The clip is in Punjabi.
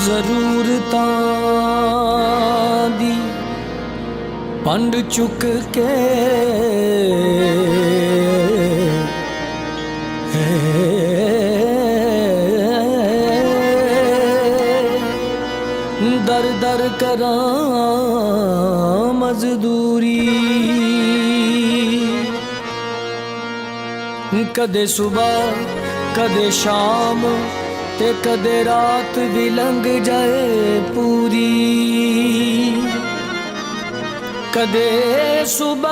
ਜ਼ਰੂਰਤਾਂ ਦੀ ਪੰਡ ਚੁੱਕ ਕੇ ਦਰ ਦਰ ਕਰਾਂ ਮਜ਼ਦੂਰੀ। ਕਦੇ ਸੁਬਹ ਕਦੇ ਸ਼ਾਮ ਤੇ ਕਦੇ ਰਾਤ ਵੀ ਲੰਘ ਜਾਏ ਪੂਰੀ। ਕਦੇ ਸੁਬਹ